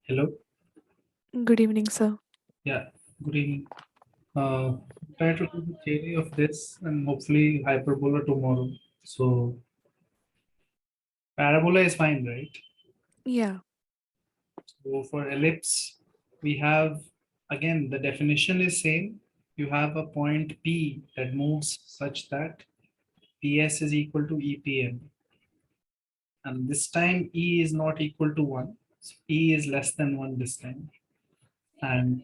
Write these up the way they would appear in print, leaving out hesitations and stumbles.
Hello. Good evening, sir. Yeah. Good evening. Uh, Try to do the theory of this and hopefully hyperbola tomorrow. So parabola is fine, right? Yeah, So for ellipse, we have again the definition is same. You have a point P that moves such that PS is equal to EPM, and this time E is not equal to one. So E is less than one this time, and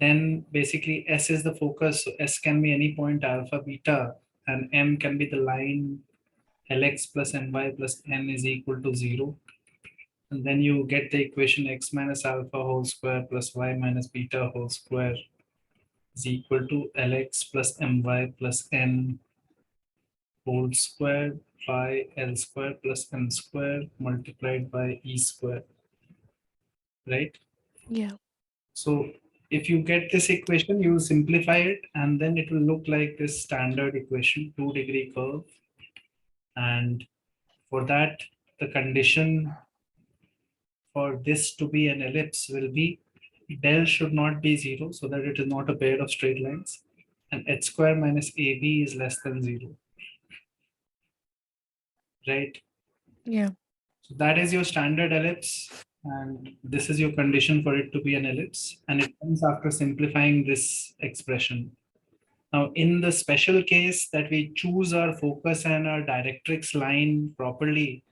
then basically S is the focus. So S can be any point alpha, beta, and M can be the line Lx plus My plus N is equal to 0. And then you get the equation x minus alpha whole square plus y minus beta whole square is equal to Lx plus My plus N whole square by L square plus M square multiplied by E square, right? yeah, So if you get this equation, you simplify it, and then it will look like this standard equation, 2-degree curve. And for that, the condition for this to be an ellipse will be del should not be 0, so that it is not a pair of straight lines. And h square minus ab is less than 0, right? yeah. So that is your standard ellipse. And this is your condition for it to be an ellipse. And it comes after simplifying this expression. Now, in the special case that we choose our focus and our directrix line properly,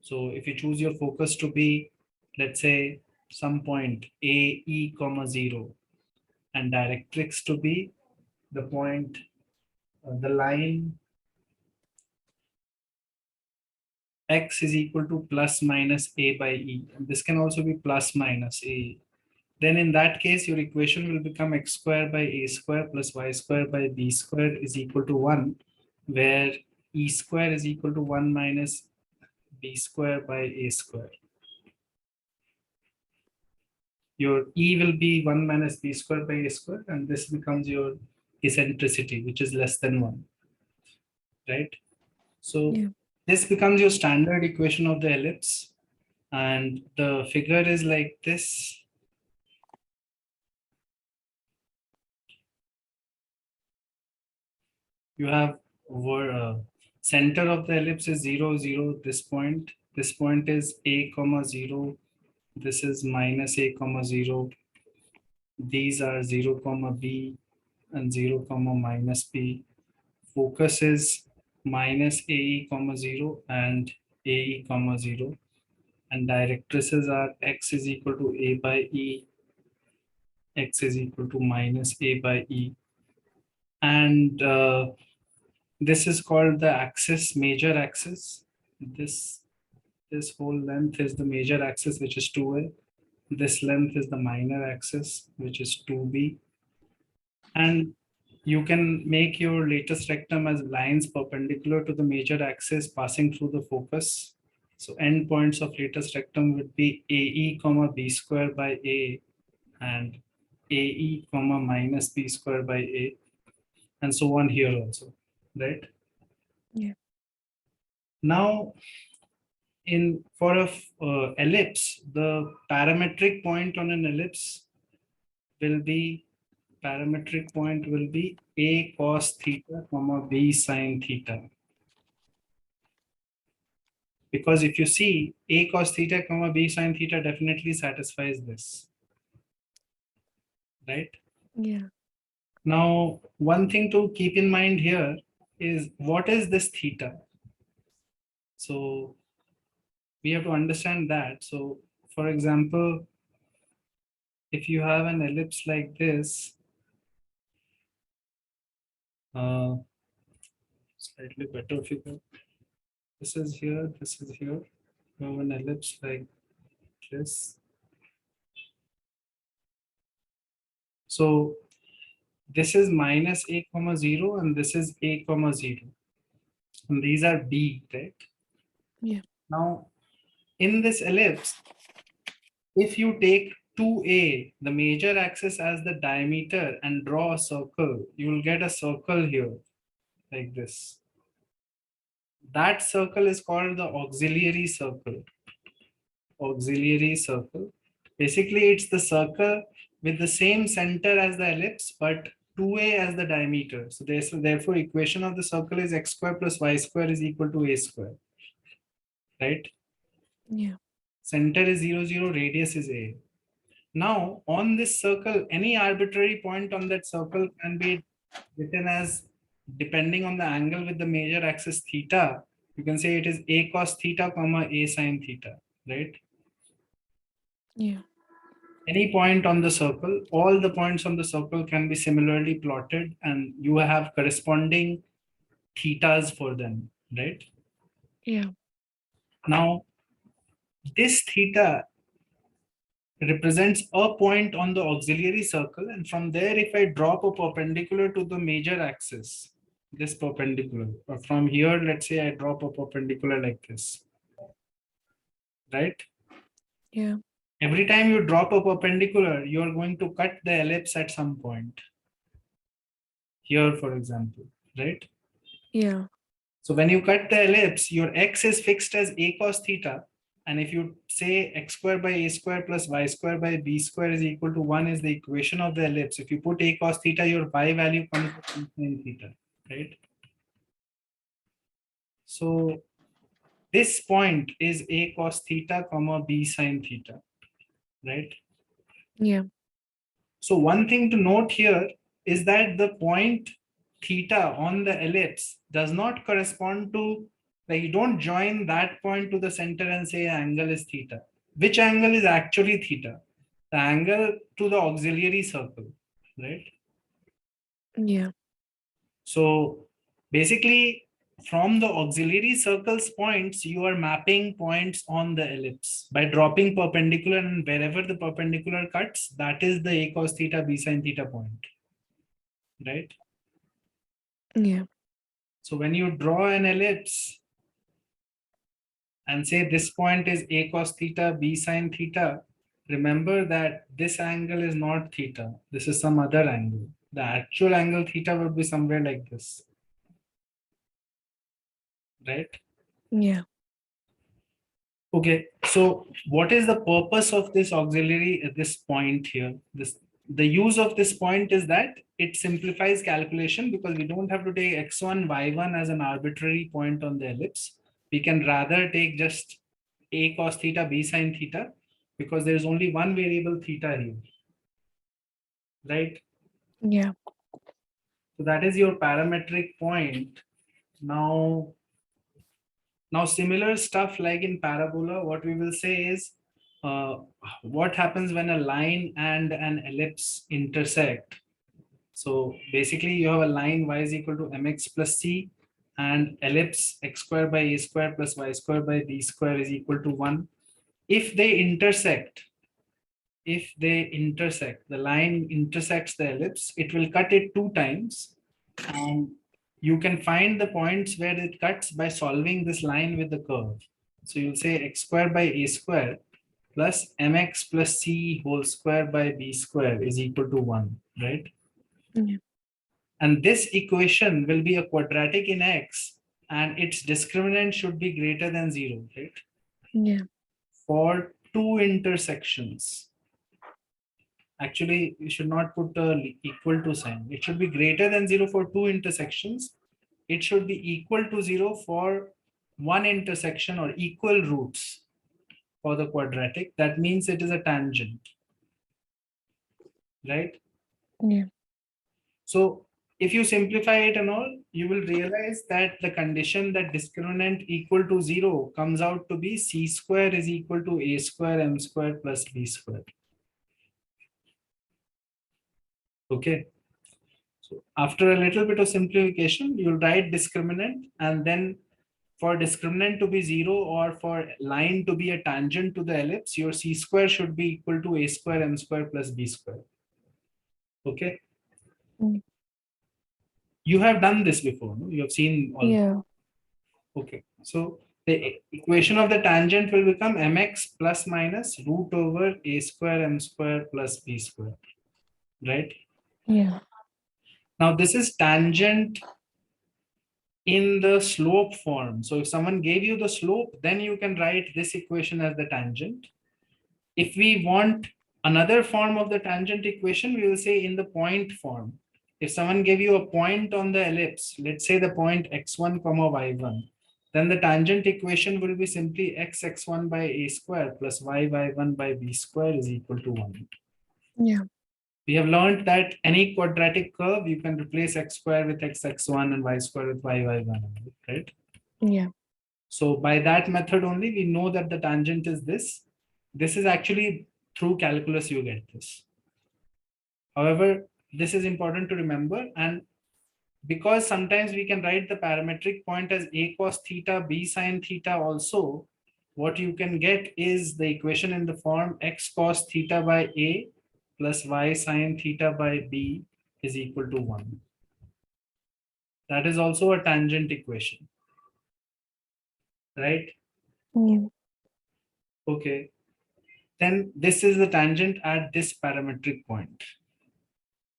so if you choose your focus to be, let's say, some point A, E, comma 0, and directrix to be the point, the line x is equal to plus minus A by E. And this can also be plus minus A. Then in that case, your equation will become x square by A square plus y square by B square is equal to 1, where E square is equal to 1 minus B square by A square. Your E will be 1 minus B square by A square, and this becomes your eccentricity, which is less than 1, right? So Yeah. this becomes your standard equation of the ellipse, and the figure is like this. You have over center of the ellipse is 0, 0, this point. This point is A comma 0. This is minus A comma 0. These are 0 comma B and 0 comma minus B. Focus is minus AE comma 0 and AE comma 0. And directrices are x is equal to A by E, x is equal to minus A by E. And this is called the axis, major axis. This this whole length is the major axis, which is 2A. This length is the minor axis, which is 2B. And you can make your latest rectum as lines perpendicular to the major axis passing through the focus. So endpoints of latest rectum would be AE comma B square by A and AE comma minus B square by A, and so on here also, right? Yeah. Now, in for a ellipse, the parametric point on an ellipse will be A cos theta comma B sin theta. Because if you see A cos theta comma B sin theta definitely satisfies this, right? Yeah. Now, one thing to keep in mind here is what is this theta? So we have to understand that. So for example, if you have an ellipse like this, uh, slightly better figure. This is here, this is here. You have an ellipse like this. So this is minus A comma 0 and this is A comma 0. And these are B, right? Yeah. Now, in this ellipse, if you take 2A, the major axis as the diameter and draw a circle, you will get a circle here like this. That circle is called the auxiliary circle. Auxiliary circle. Basically, it's the circle with the same center as the ellipse, but 2a as the diameter. So therefore, equation of the circle is x square plus y square is equal to a square, right? Yeah. Center is 0, 0, radius is a. Now, on this circle, any arbitrary point on that circle can be written as, depending on the angle with the major axis theta, you can say it is a cos theta comma a sin theta, right? Yeah. Any point on the circle, all the points on the circle can be similarly plotted and you have corresponding thetas for them, right? Yeah. Now, this theta represents a point on the auxiliary circle, and from there, if I drop a perpendicular to the major axis, this perpendicular, or from here, let's say I drop a perpendicular like this, right? Yeah. Every time you drop a perpendicular, you are going to cut the ellipse at some point. Here, for example, right? Yeah. So when you cut the ellipse, your x is fixed as a cos theta. And if you say x square by a square plus y square by b square is equal to 1 is the equation of the ellipse. If you put a cos theta, your y value comes to sin theta, right? So this point is a cos theta comma b sin theta, right? Yeah. So one thing to note here is that the point theta on the ellipse does not correspond to, like, you don't join that point to the center and say angle is theta. Which angle is actually theta? The angle to the auxiliary circle, right? Yeah. So basically, from the auxiliary circle's points, you are mapping points on the ellipse by dropping perpendicular, and wherever the perpendicular cuts, that is the a cos theta b sin theta point, right? Yeah. So when you draw an ellipse and say this point is a cos theta b sin theta, remember that this angle is not theta. This is some other angle. The actual angle theta would be somewhere like this, right? Yeah. Okay, so what is the purpose of this auxiliary at this point here? The use of this point is that it simplifies calculation because we don't have to take x1, y1 as an arbitrary point on the ellipse. We can rather take just a cos theta, b sin theta, because there is only one variable theta here, right? Yeah. So that is your parametric point. Now, similar stuff like in parabola, what we will say is uh, what happens when a line and an ellipse intersect. So basically, you have a line y is equal to mx plus c, and ellipse x square by a square plus y square by b square is equal to 1. If they intersect, the line intersects the ellipse, it will cut it 2 times, and you can find the points where it cuts by solving this line with the curve. So you'll say x square by a square plus mx plus c whole square by b square is equal to 1, right? Yeah. And this equation will be a quadratic in x, and its discriminant should be greater than 0, right? Yeah. For 2 intersections. Actually, you should not put a equal to sign. It should be greater than 0 for 2 intersections. It should be equal to 0 for 1 intersection, or equal roots for the quadratic. That means it is a tangent, right? Yeah. So if you simplify it and all, you will realize that the condition that discriminant equal to 0 comes out to be c square is equal to a square m square plus b square. Okay. So after a little bit of simplification, you'll write discriminant, and then for discriminant to be 0 or for line to be a tangent to the ellipse, your c square should be equal to a square m square plus b square. Okay. Mm. You have done this before, no? You have seen all. Yeah. Okay. So the equation of the tangent will become mx plus minus root over a square m square plus b square, right? Yeah. Now this is tangent in the slope form. So if someone gave you the slope, then you can write this equation as the tangent. If we want another form of the tangent equation, we will say in the point form. If someone gave you a point on the ellipse, let's say the point x1 comma y1, then the tangent equation will be simply x1 by a square plus y1 by b square is equal to 1. Yeah. We have learned that any quadratic curve, you can replace x square with x1 and y square with y1, right? Yeah. So by that method only, we know that the tangent is this. This is actually through calculus you get this. However, this is important to remember, and because sometimes we can write the parametric point as a cos theta, b sin theta also, what you can get is the equation in the form x cos theta by a plus y sin theta by b is equal to 1. That is also a tangent equation, right? Yeah. Okay. Then this is the tangent at this parametric point.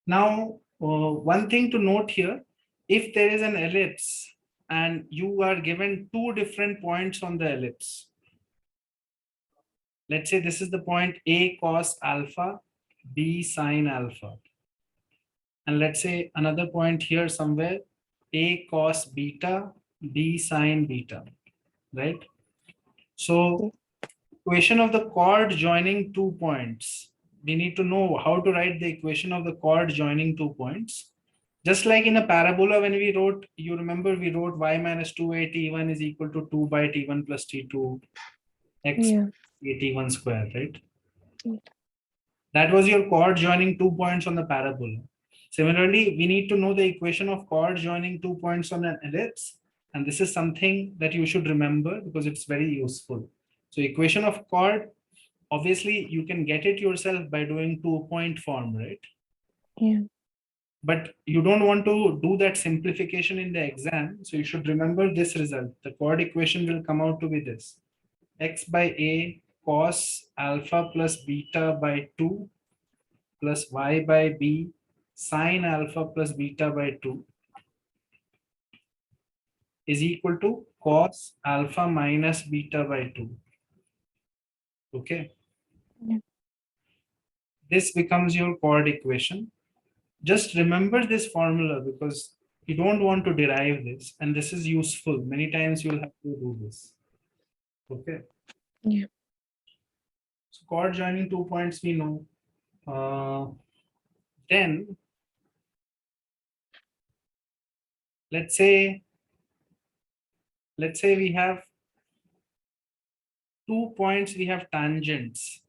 Now, one thing to note here, if there is an ellipse and you are given two different points on the ellipse, let's say this is the point A cos alpha, B sin alpha. And let's say another point here somewhere, A cos beta, B sin beta, right? So equation of the chord joining 2 points. We need to know how to write the equation of the chord joining 2 points. Just like in a parabola, when we wrote, you remember we wrote y minus 2a t1 is equal to 2 by t1 plus t2 x Yeah. a t1 square, right? Yeah. That was your chord joining 2 points on the parabola. Similarly, we need to know the equation of chord joining 2 points on an ellipse. And this is something that you should remember because it's very useful. So equation of chord, obviously you can get it yourself by doing 2-point form, right? Yeah. But you don't want to do that simplification in the exam. So you should remember this result. The chord equation will come out to be this. X by a cos alpha plus beta by 2 plus y by b sine alpha plus beta by 2 is equal to cos alpha minus beta by 2. Okay. Yeah. This becomes your chord equation. Just remember this formula because you don't want to derive this, and this is useful. Many times you'll have to do this. Okay. Yeah. So chord joining 2 points we know. Then let's say we have 2 points, we have tangents.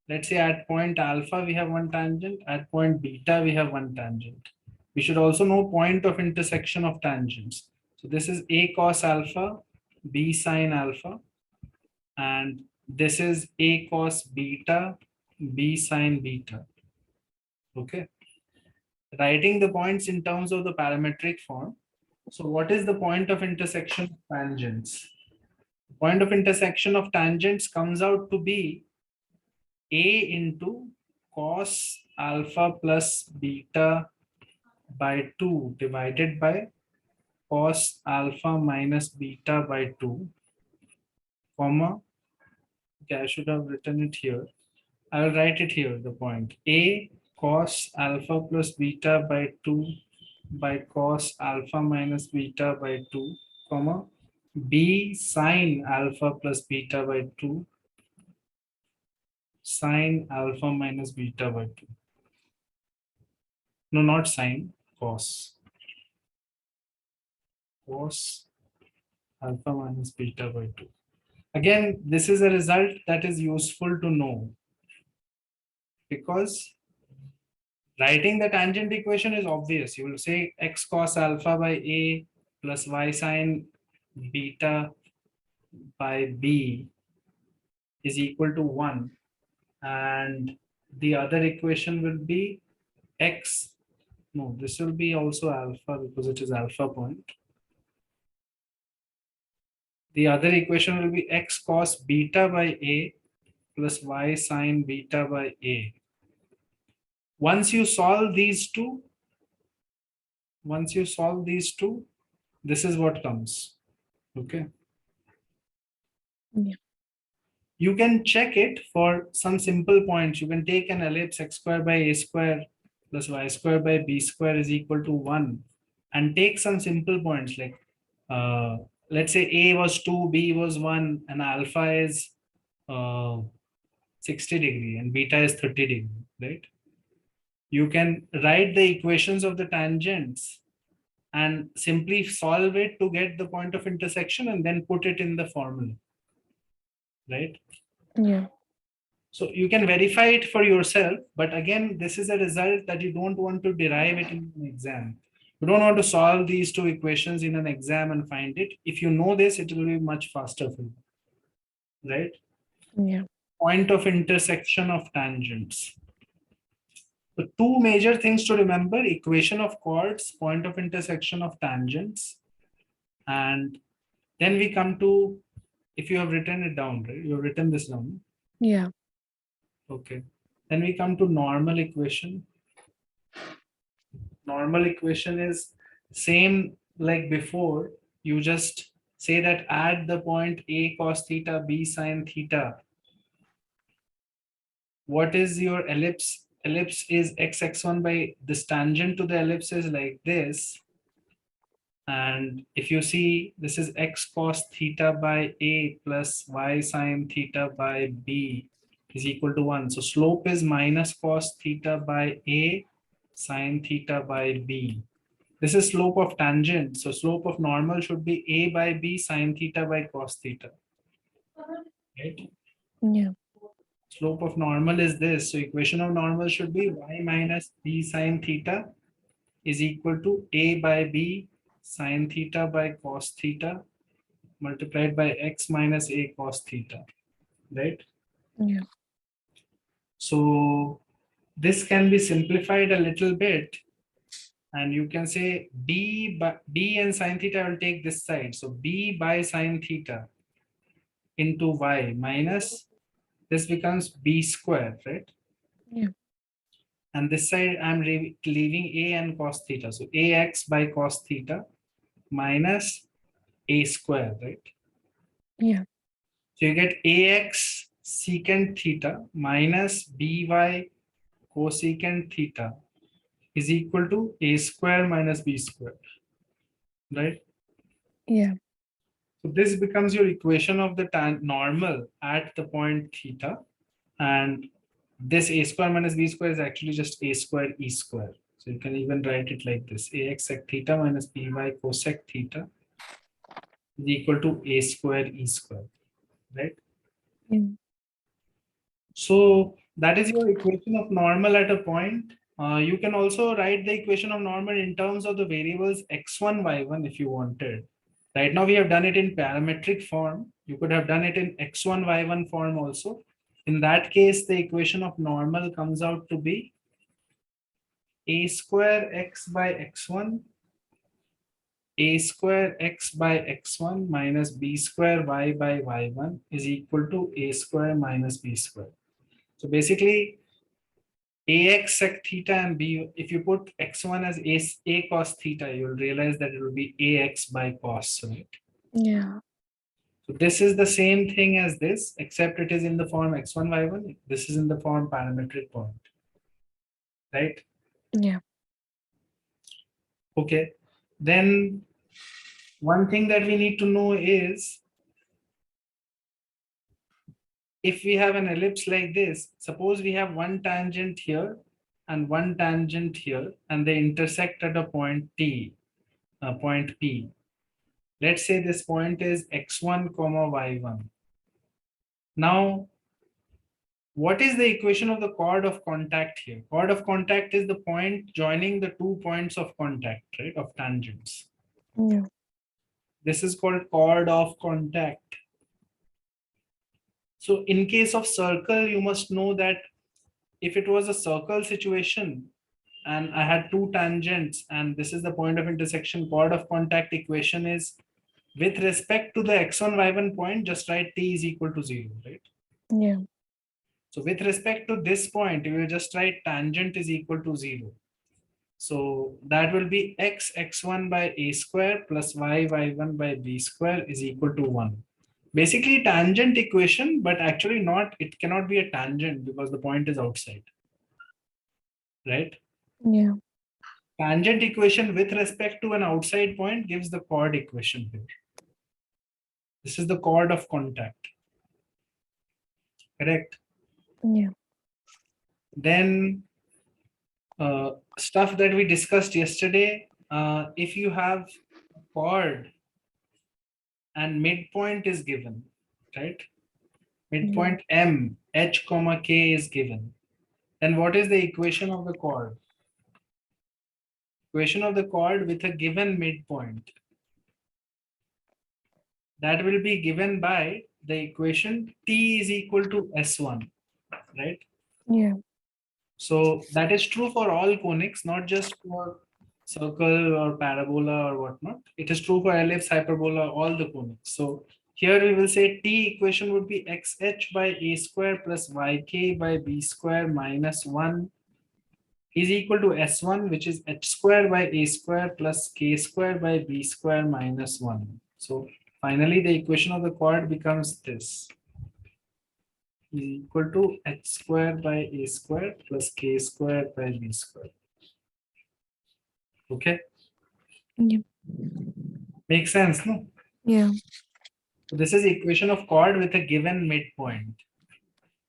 Let's say at point alpha we have one tangent, at point beta we have one tangent. We should also know point of intersection of tangents. So this is a cos alpha, b sin alpha, and this is a cos beta, b sin beta. Okay. Writing the points in terms of the parametric form. So what is the point of intersection of tangents? The point of intersection of tangents comes out to be a into cos alpha plus beta by 2 divided by cos alpha minus beta by 2, comma, okay, I should have written it here. I will write it here, the point. A cos alpha plus beta by 2 by cos alpha minus beta by 2, comma, b sine alpha plus beta by 2 sine alpha minus beta by 2. No, not sine, cos. Cos alpha minus beta by 2. Again, this is a result that is useful to know because writing the tangent equation is obvious. You will say x cos alpha by a plus y sine beta by b is equal to 1. And the other equation will be x. No, this will be also alpha because it is alpha point. The other equation will be x cos beta by a plus y sine beta by a. Once you solve these two, this is what comes. Okay. Yeah. You can check it for some simple points. You can take an ellipse x square by a square plus y square by b square is equal to 1 and take some simple points like uh, let's say a was 2, b was 1, and alpha is 60 degree and beta is 30 degree, right? You can write the equations of the tangents and simply solve it to get the point of intersection and then put it in the formula, right? Yeah. So you can verify it for yourself, but again, this is a result that you don't want to derive it in an exam. You don't want to solve these two equations in an exam and find it. If you know this, it will be much faster for you, right? Yeah. Point of intersection of tangents. The two major things to remember: equation of chords, point of intersection of tangents, and then we come to, if you have written it down, right? You have written this down. Yeah. Okay. Then we come to normal equation. Normal equation is same like before. You just say that at the point a cos theta, b sin theta, what is your ellipse? Ellipse is x1 by this tangent to the ellipse is like this. And if you see, this is x cos theta by a plus y sin theta by b is equal to 1. So slope is minus cos theta by a sin theta by b. This is slope of tangent. So slope of normal should be a by b sin theta by cos theta. Right? Yeah. Slope of normal is this. So equation of normal should be y minus b sin theta is equal to a by b sin theta by cos theta multiplied by x minus a cos theta, right? Yeah. So this can be simplified a little bit, and you can say b and sin theta will take this side. So b by sin theta into y minus this becomes b square, right? Yeah. And this side I'm leaving a and cos theta. So ax by cos theta minus a square, right? Yeah. So you get ax secant theta minus by cosecant theta is equal to a square minus b square, right? Yeah. So this becomes your equation of the normal at the point theta, and this a square minus b square is actually just a square e square. So you can even write it like this: ax sec theta minus by cosec theta is equal to a square e square, right? Yeah. So that is your equation of normal at a point. You can also write the equation of normal in terms of the variables x1, y1 if you wanted. Right now we have done it in parametric form. You could have done it in x1, y1 form also. In that case, the equation of normal comes out to be a square x by x1, a square x by x1 minus b square y by y1 is equal to a square minus b square. So basically, ax sec theta and b, if you put x1 as a cos theta, you'll realize that it will be ax by cos, right? Yeah. So this is the same thing as this, except it is in the form x1, y1. This is in the form parametric point, right? Yeah. Okay. Then one thing that we need to know is, if we have an ellipse like this, suppose we have one tangent here and one tangent here, and they intersect at a point T, point P. Let's say this point is x1 comma y1. Now, what is the equation of the chord of contact here? Chord of contact is the point joining the 2 points of contact, right, of tangents. Yeah. This is called chord of contact. So in case of circle, you must know that if it was a circle situation and I had 2 tangents and this is the point of intersection, chord of contact equation is, with respect to the x1, y1 point, just write t is equal to 0, right? Yeah. So with respect to this point, you will just write tangent is equal to 0. So that will be x1 by a square plus y1 by b square is equal to 1. Basically tangent equation, but actually not, it cannot be a tangent because the point is outside, right? Yeah. Tangent equation with respect to an outside point gives the chord equation here. This is the chord of contact, correct? Yeah. Then stuff that we discussed yesterday, if you have chord and midpoint is given, right? Yeah. Midpoint M, H comma K is given. Then what is the equation of the chord? Equation of the chord with a given midpoint. That will be given by the equation T is equal to S1, right? Yeah. So that is true for all conics, not just for circle or parabola or whatnot. It is true for ellipse, hyperbola, all the conics. So here we will say T equation would be xh by a square plus yk by b square minus 1 is equal to S1, which is h square by a square plus k square by b square minus 1. So finally, the equation of the chord becomes this, is equal to h square by a square plus k square by b square. Okay, Yeah. makes sense, no? Yeah. So this is equation of chord with a given midpoint.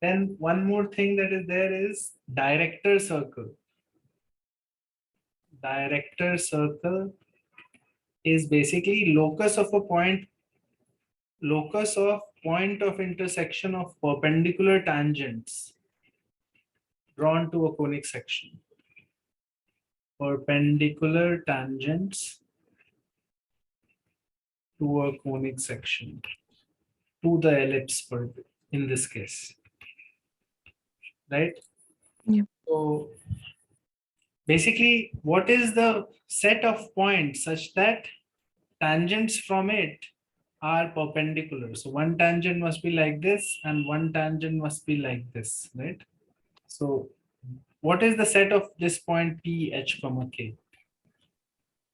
Then one more thing that is there is director circle. Director circle is basically locus of point of intersection of perpendicular tangents drawn to a conic section. Perpendicular tangents to a conic section, to the ellipse in this case, right? Yeah. So basically, what is the set of points such that tangents from it are perpendicular? So one tangent must be like this and one tangent must be like this, right? So what is the set of this point P, H, comma, K?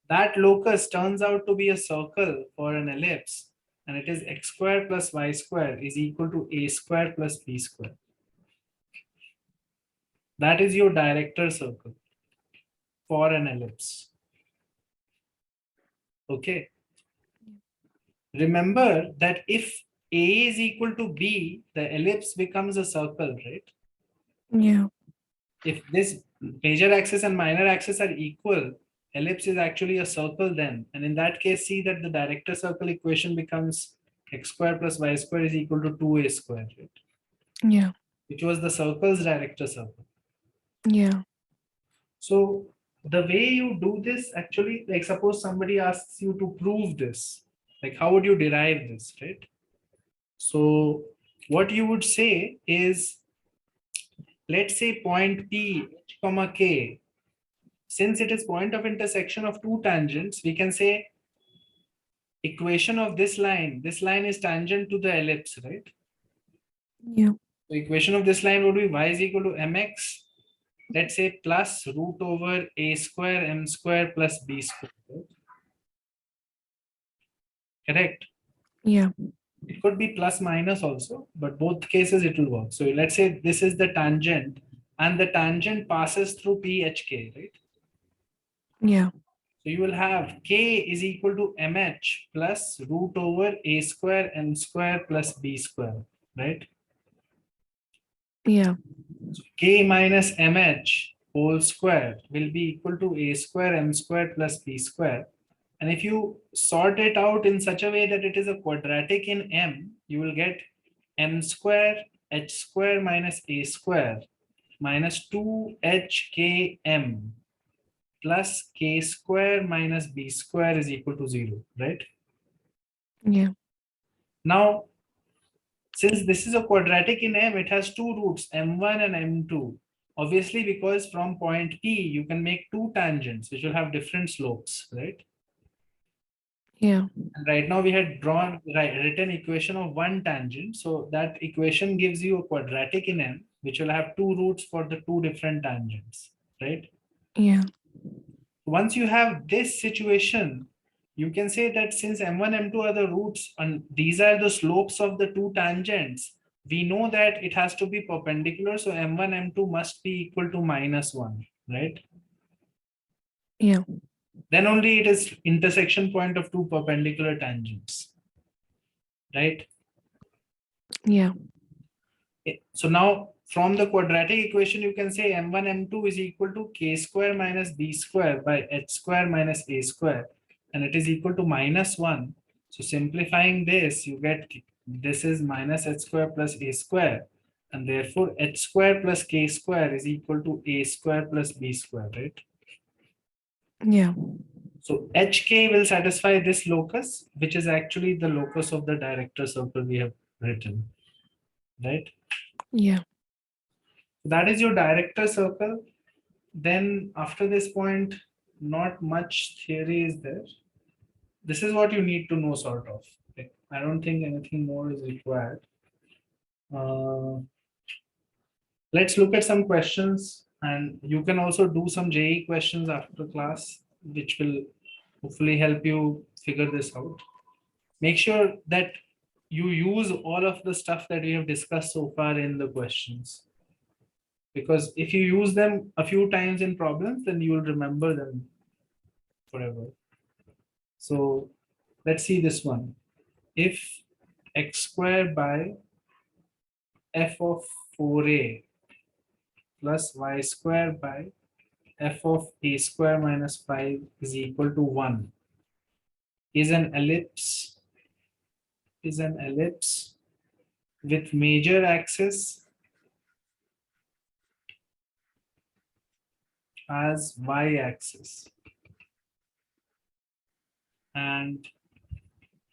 That locus turns out to be a circle for an ellipse, and it is x square plus y square is equal to a square plus b square. That is your director circle for an ellipse. Okay. Remember that if A is equal to B, the ellipse becomes a circle, right? Yeah. If this major axis and minor axis are equal, ellipse is actually a circle then. And in that case, see that the director circle equation becomes x square plus y square is equal to 2a square, right? Yeah. Which was the circle's director circle. Yeah. So the way you do this, actually, like suppose somebody asks you to prove this, like how would you derive this, right? So what you would say is, let's say point P, H, comma K, since it is point of intersection of two tangents, we can say equation of this line is tangent to the ellipse, right? Yeah. So equation of this line would be y is equal to mx, let's say plus root over a square m square plus b square, right? Correct? Yeah. It could be plus minus also, but both cases it will work. So let's say this is the tangent and the tangent passes through PHK, right? Yeah. So you will have K is equal to MH plus root over A square M square plus B square, right? Yeah. So K minus MH whole square will be equal to A square M square plus B square. And if you sort it out in such a way that it is a quadratic in M, you will get M square H square minus A square minus 2HKM plus K square minus B square is equal to 0, right? Yeah. Now, since this is a quadratic in M, it has two roots, M1 and M2. Obviously, because from point P, you can make two tangents, which will have different slopes, right? Yeah. And right now we had written equation of one tangent. So that equation gives you a quadratic in M, which will have two roots for the two different tangents, right? Yeah. Once you have this situation, You can say that since m1, m2 are the roots and these are the slopes of the two tangents, we know that it has to be perpendicular. So m1, m2 must be equal to -1, right? Yeah. Then only it is intersection point of two perpendicular tangents, right? Yeah. So now from the quadratic equation, you can say m1, m2 is equal to k square minus b square by h square minus a square, and it is equal to -1. So simplifying this, you get this is minus h square plus a square, and therefore h square plus k square is equal to a square plus b square, right? Yeah. So hk will satisfy this locus, which is actually the locus of the director circle we have written, right? Yeah. That is your director circle. Then after this point, not much theory is there. This is what you need to know, sort of. Okay. I don't think anything more is required. Uh, let's look at some questions, and you can also do some JEE questions after class, which will hopefully help you figure this out. Make sure that you use all of the stuff that we have discussed so far in the questions. Because if you use them a few times in problems, then you will remember them forever. So let's see this one. If x squared by f of 4a plus y squared by f of a square minus 5 is equal to 1 is an ellipse with major axis as y-axis, and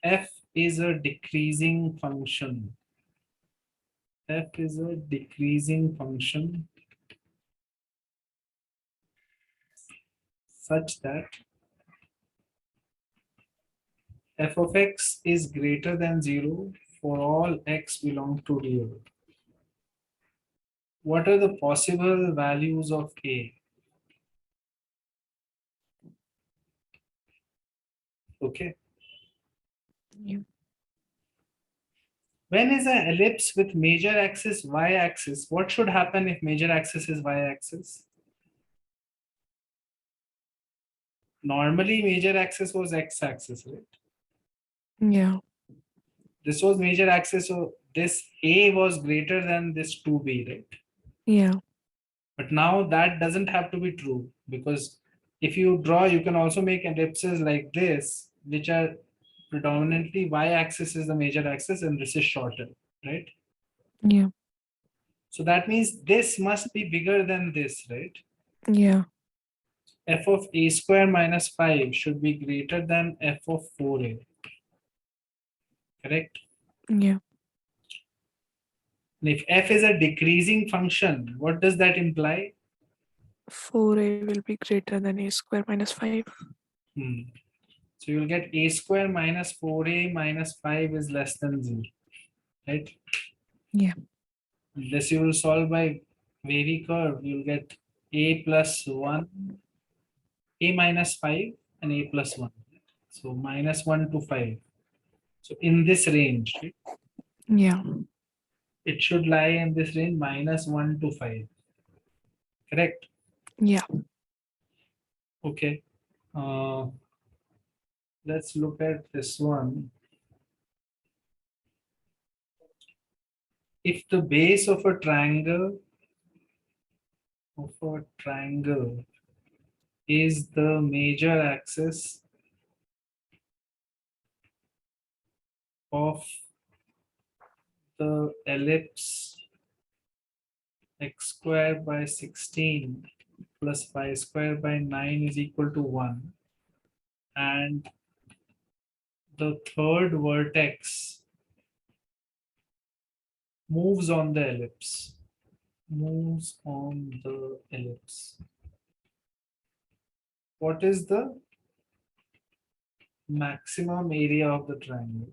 f is a decreasing function. F is a decreasing function such that f of x is greater than 0 for all x belong to real. What are the possible values of a? Okay. Yeah. When is an ellipse with major axis y-axis? What should happen if major axis is y-axis? Normally, major axis was x-axis, right? Yeah. This was major axis, so this a was greater than this 2b, right? Yeah. But now that doesn't have to be true, because if you draw, you can also make ellipses like this, which are predominantly y-axis is the major axis and this is shorter, right? Yeah. So that means this must be bigger than this, right? Yeah. F of a square minus 5 should be greater than f of 4a, correct? Yeah. And if f is a decreasing function, what does that imply? 4a will be greater than a square minus 5. So you'll get a square minus 4a minus 5 is less than 0, right? Yeah. This you will solve by wavy curve. You'll get a plus 1, a minus 5, and a plus 1. So -1 to 5. So in this range, right? Yeah. It should lie in this range -1 to 5. Correct? Yeah. Okay. Uh, let's look at this one. If the base of a triangle is the major axis of the ellipse x squared by 16 plus y squared by 9 is equal to 1, and the third vertex moves on the ellipse. What is the maximum area of the triangle?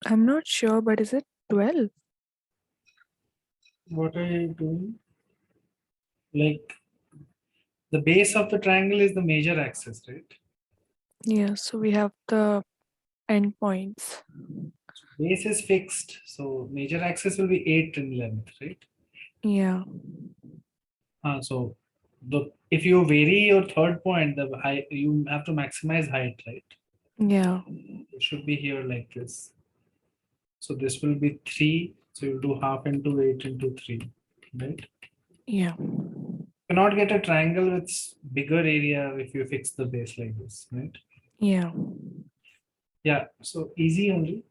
I'm not sure, but is it 12? What are you doing? Like the base of the triangle is the major axis, right? Yeah, so we have the endpoints. Base is fixed, so major axis will be 8 in length, right? Yeah, So the if you vary your third point, the height you have to maximize height, right? yeah, It should be here like this. So this will be 3. So you do half into 8 into 3, right? yeah, Cannot get a triangle with bigger area if you fix the base like this, right? yeah. Yeah, so easy only.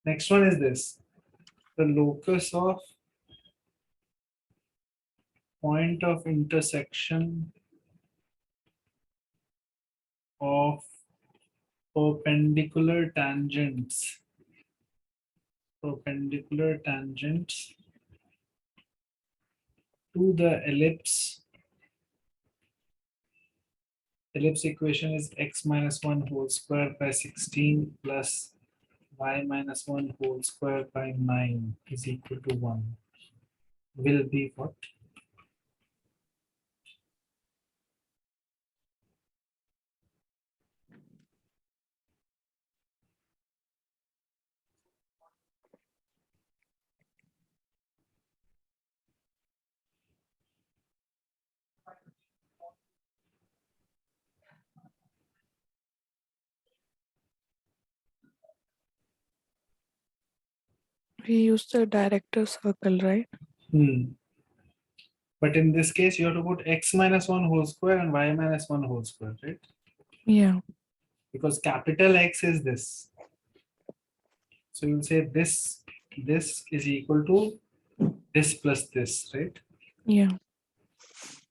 Next one is this. The locus of point of intersection of perpendicular tangents to the ellipse equation is x minus 1 whole square by 16 plus y minus 1 whole square by 9 is equal to 1 will be what? We use the director circle, right? But in this case, you have to put x minus 1 whole square and y minus 1 whole square, right? Yeah, Because capital X is this. So you'll say this is equal to this plus this, right? yeah,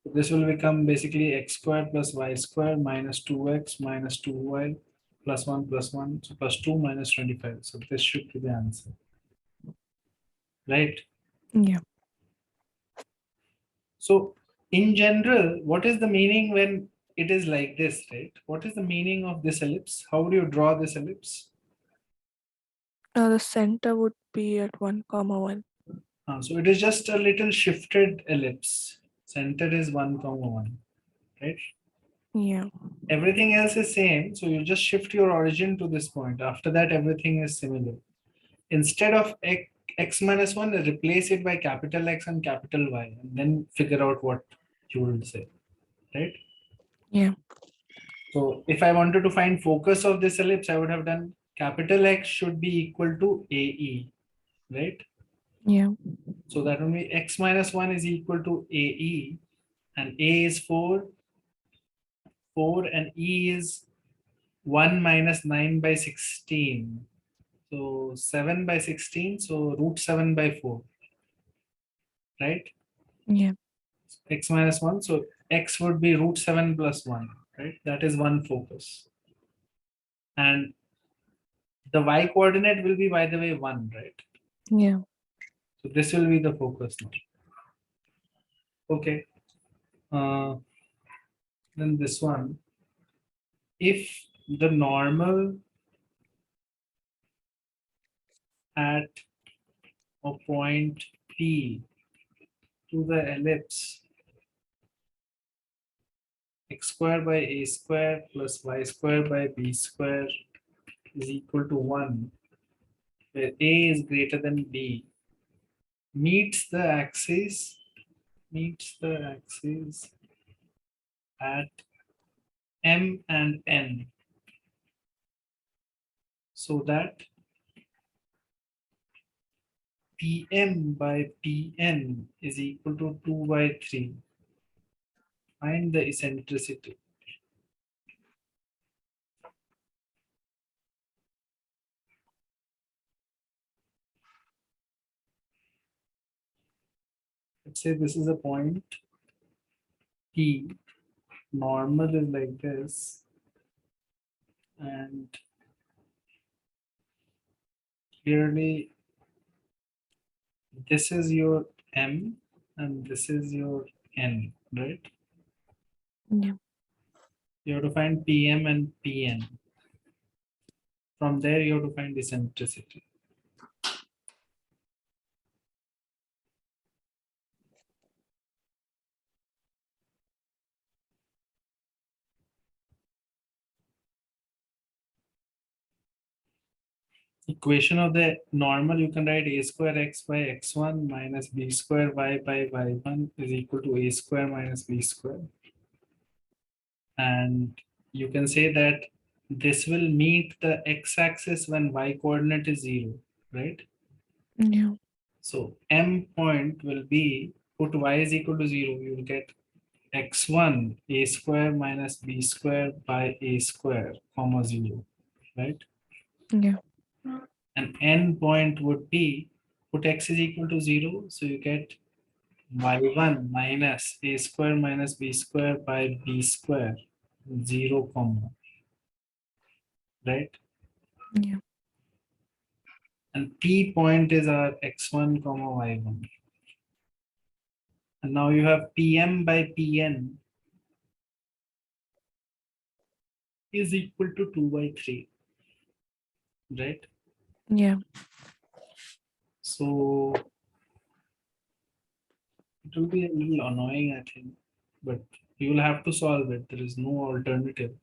So this will become basically x square plus y square minus 2x minus 2y plus 1, so plus 2 minus 25. So this should be the answer, right? yeah. So in general, what is the meaning when it is like this, right? What is the meaning of this ellipse? How do you draw this ellipse? The center would be at 1, comma 1. So it is just a little shifted ellipse. Center is 1, comma 1, right? Yeah, Everything else is same. So you just shift your origin to this point. After that, everything is similar. Instead of x minus 1, replace it by capital X and capital Y, and then figure out what you will say, right? yeah, So if I wanted to find focus of this ellipse, I would have done capital X should be equal to AE, right? yeah, So that will be x minus 1 is equal to AE, and A is 4, and E is 1 minus 9 by 16. So 7 by 16, so root 7 by 4, right? yeah, X minus 1, so x would be root 7 plus 1, right? That is one focus. And the y coordinate will be, by the way, 1, right? yeah, So this will be the focus now. Okay. Then this one, if the normal at a point P to the ellipse x square by a square plus y square by b square is equal to 1, where a is greater than b, meets the axis at m and n, so that pm by pn is equal to 2 by 3. Find the eccentricity. Let's say this is a point P, normal is like this, and clearly this is your M and this is your N, right? yeah, You have to find PM and PN. From there, you have to find eccentricity. Equation of the normal, you can write a square x by x1 minus b square y by y1 is equal to a square minus b square. And you can say that this will meet the x-axis when y coordinate is 0, right? Yeah. So m point will be, put y is equal to 0, you will get x1 a square minus b square by a square comma 0, right? Yeah. And n point would be, put x is equal to 0, so you get y1 minus a square minus b square by b square 0 comma, right? Yeah. And p point is our x1 comma y1. And now you have pm by pn is equal to 2 by 3, right? Yeah. So it will be a little annoying, I think, but you will have to solve it. There is no alternative.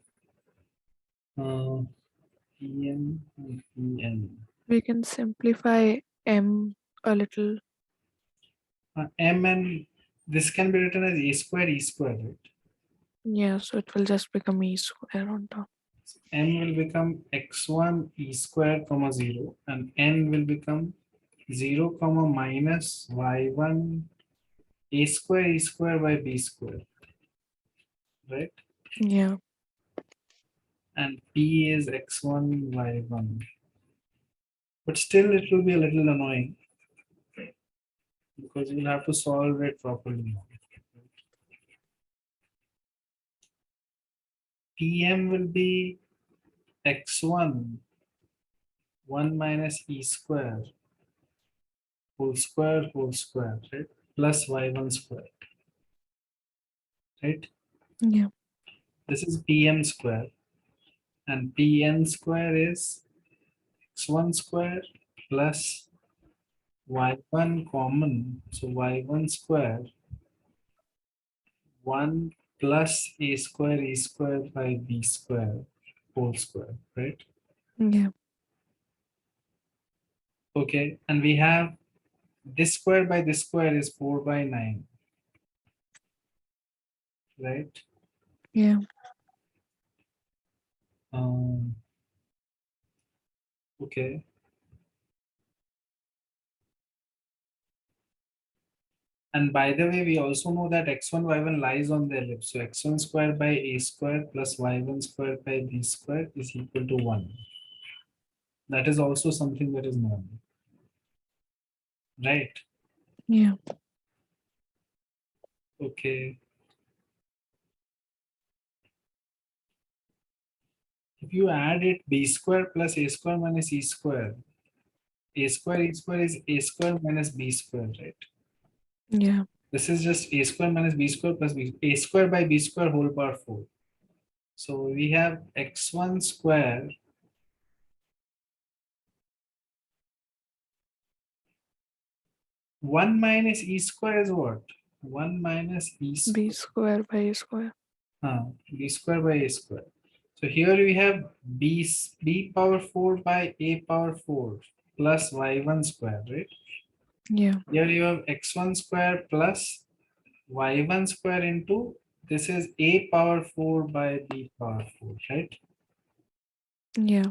pm and pn. We can simplify M a little. M and this can be written as a square e square, right? Yeah, so it will just become E square on top. M will become x1 e square comma 0 and n will become 0 comma minus y1 a square e square by b square, right? Yeah. And p is x1 y1, but still it will be a little annoying because you'll have to solve it properly. Pm will be x1 1 minus e square whole square, right? Plus y1 square, right? Yeah. This is pm square, and pn square is x1 square plus y1 common, so y1 square 1 plus a square e square by b square whole square, right? Yeah. Okay, and we have this square by this square is 4 by 9, right? Yeah. Um, okay. And by the way, we also know that x1, y1 lies on the ellipse. So x1 square by a square plus y1 square by b square is equal to 1. That is also something that is known, right? Yeah. Okay. If you add it, b square plus a square minus e square, a square e square is a square minus b square, right? Yeah. This is just a square minus b square plus b, a square by b square whole power 4. So we have x1 square 1 minus e square is what? 1 minus e B square, square by A square. b square by a square. So here we have b power 4 by a power 4 plus y1 square, right? Yeah. Here you have x1 square plus y1 square into, this is a power 4 by b power 4, right? Yeah.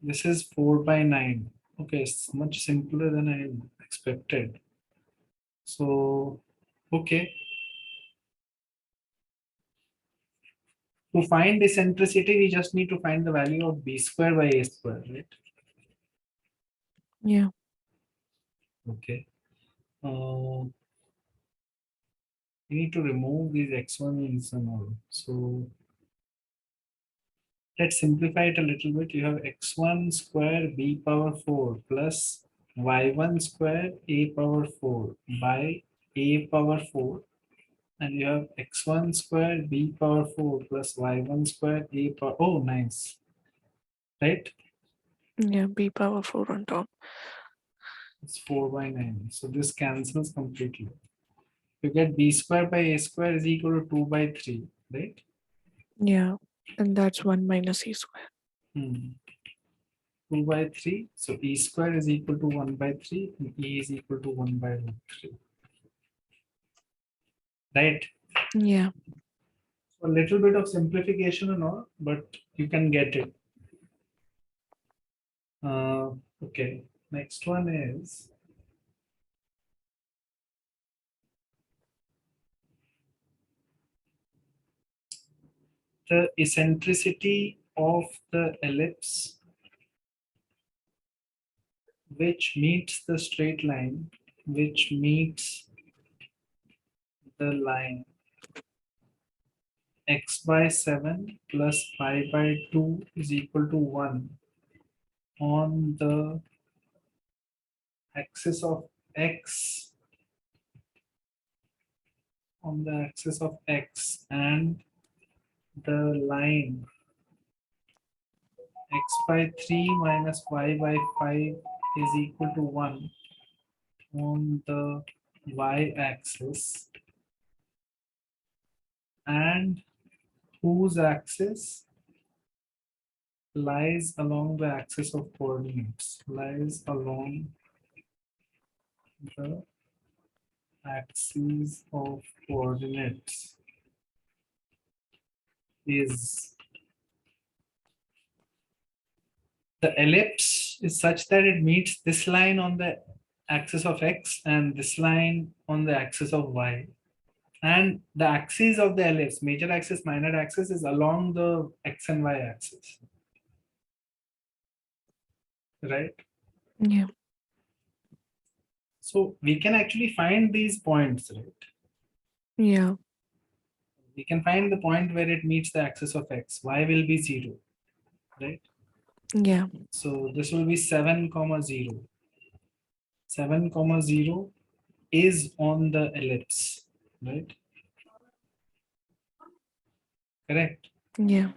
This is 4 by 9. Okay, it's much simpler than I expected. So, okay. To find eccentricity, we just need to find the value of b square by a square, right? Yeah. Okay. We need to remove these x1s and all. So let's simplify it a little bit. You have x1 square b power 4 plus y1 square a power 4 by a power 4. And you have x1 square b power 4 plus y1 square a power, oh nice, right? Yeah, b power 4 on top. It's 4 by 9. So this cancels completely. You get b square by a square is equal to 2 by 3, right? Yeah, and that's 1 minus e square. 2 by 3. So e square is equal to 1 by 3 and e is equal to 1 by root 3. Right? Yeah, So a little bit of simplification and all, but you can get it. Okay. Next one is the eccentricity of the ellipse which meets the straight line, which meets the line x by 7 plus pi by 2 is equal to 1 on the axis of x, and the line x by 3 minus y by 5 is equal to 1 on the y-axis, and whose axis lies along the axis of coordinates, lies along the axis of coordinates is the ellipse is such that it meets this line on the axis of x and this line on the axis of y. And the axis of the ellipse, major axis, minor axis, is along the x and y axis. Right? yeah, So we can actually find these points, right? yeah, We can find the point where it meets the axis of x. Y will be 0, right? yeah, So this will be 7 comma 0. 7 comma 0 is on the ellipse, right? Correct. yeah,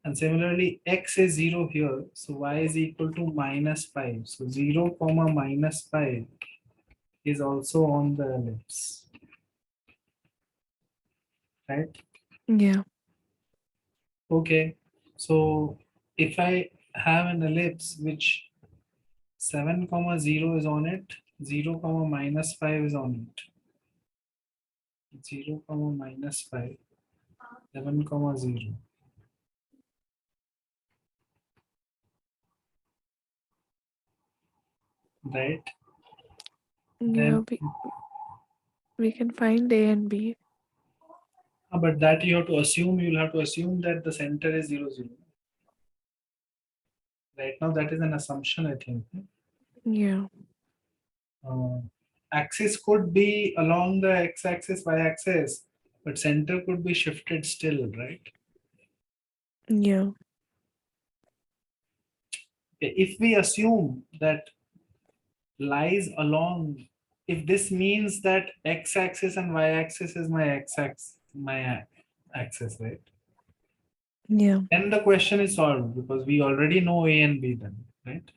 And similarly, x is 0 here, so y is equal to minus 5. So 0 comma minus 5 is also on the ellipse, right? yeah, Okay, so if I have an ellipse which 7 comma 0 is on it, 0 comma minus 5 is on it, 0 comma minus 5, 7 comma 0, right? yeah. Then, We can find a and b. but that you have to assume, you'll have to assume that the center is 0, 0. Right now, that is an assumption, I think. Yeah, Uh, Axis could be along the x-axis, y-axis, but center could be shifted still, right? yeah, If we assume that lies along, if this means that x-axis and y-axis is my x-axis, my axis, right? yeah, Then the question is solved because we already know A and B then, right?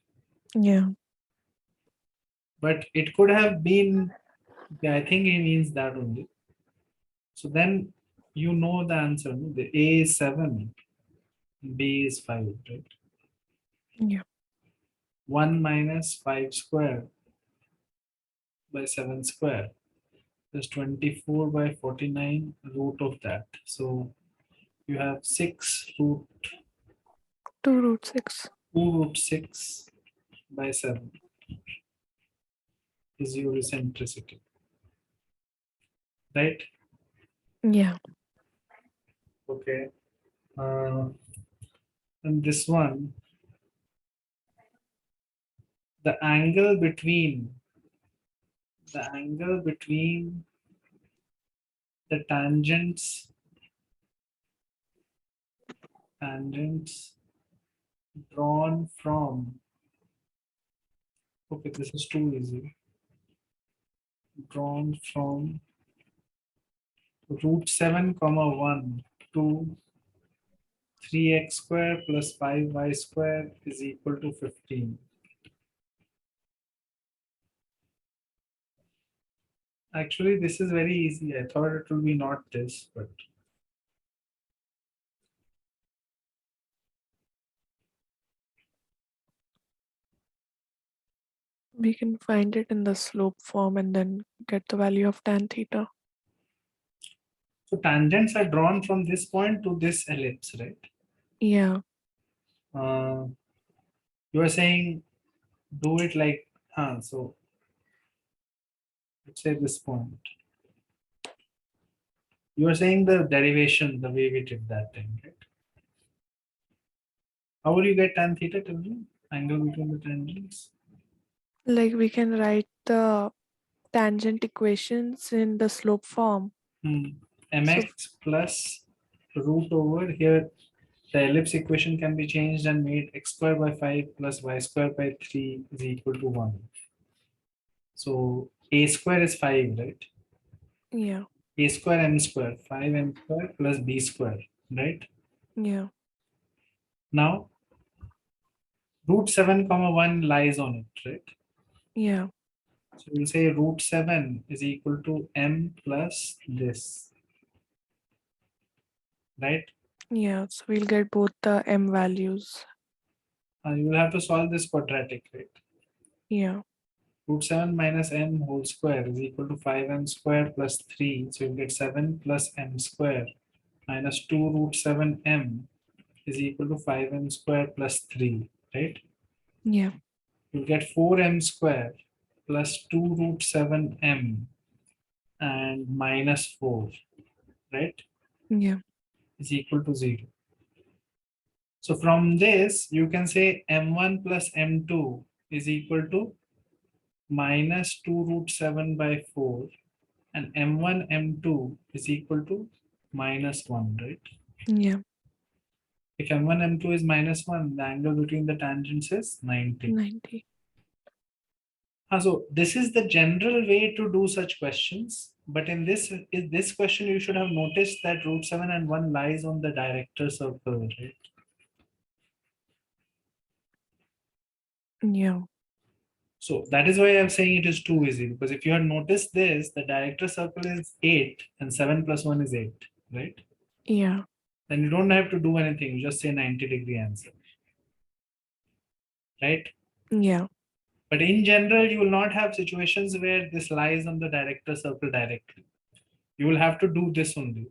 yeah, But it could have been, yeah, I think he means that only. So then you know the answer. No? The A is 7, B is 5, right? yeah. 1 minus 5 square by 7 square is 24 by 49 root of that. So you have 6 root 2 root 6. 2 root 6 by 7 is your eccentricity, right? Yeah, Okay. Uh, and this one, the angle between the tangents drawn from, okay, this is too easy, drawn from root 7 comma 1 to 3x square plus 5y square is equal to 15. Actually, this is very easy. I thought it will be not this, but We can find it in the slope form and then get the value of tan theta. so tangents are drawn from this point to this ellipse, right? Yeah, Uh, you are saying do it like, so let's say this point. You are saying the derivation, the way we did that thing, right? How will you get tan theta? Tell me. Angle between the tangents. like we can write the tangent equations in the slope form. So Mx plus root over here. The ellipse equation can be changed and made x square by 5 plus y square by 3 is equal to 1. So a square is 5, right? yeah, A square m square, 5m square plus b square, right? yeah, Now root 7 comma 1 lies on it, right? yeah, So we'll say root 7 is equal to m plus this, right? yeah. So we'll get both the m values. You will have to solve this quadratic, right? Yeah, Root 7 minus m whole square is equal to 5m square plus 3. So you get 7 plus m square minus 2 root 7m is equal to 5m square plus 3, right? yeah, You get 4m square plus 2 root 7m and minus 4, right? yeah, Is equal to 0. So from this, you can say m1 plus m2 is equal to minus 2 root 7 by 4 and m1 m2 is equal to minus 1, right? yeah. If m1 m2 is minus 1, the angle between the tangents is 90. 90. So this is the general way to do such questions, but in this question you should have noticed that root 7 and 1 lies on the director circle, right? Yeah, So that is why I'm saying it is too easy, because if you had noticed this, the director circle is 8 and 7 plus 1 is 8, right? yeah, Then you don't have to do anything, you just say 90-degree answer, right? yeah, But in general, you will not have situations where this lies on the director circle directly. You will have to do this only,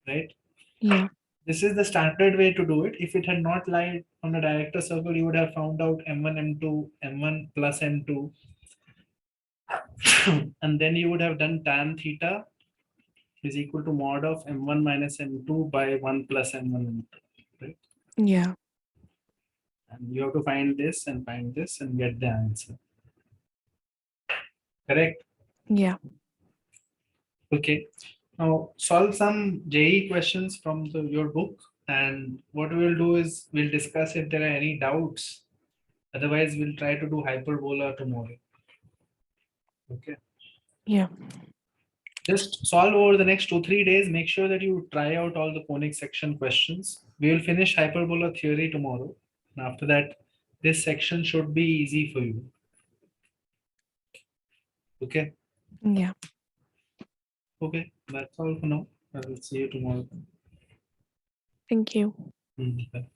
right? yeah, This is the standard way to do it. If it had not lied on the director circle, you would have found out m1, m2, m1 plus m2, and then you would have done tan theta is equal to mod of m1 minus m2 by 1 plus m1 m2, right? yeah, And you have to find this and get the answer. Correct? yeah. Okay. Now solve some JEE questions from your book. And what we will do is we'll discuss if there are any doubts. Otherwise, we'll try to do hyperbola tomorrow. Okay. Yeah. Just solve over the next 2-3 days. Make sure that you try out all the conic section questions. We will finish hyperbola theory tomorrow. And after that, this section should be easy for you. Okay. Yeah. Okay. That's all for now. I will see you tomorrow. Thank you. Bye.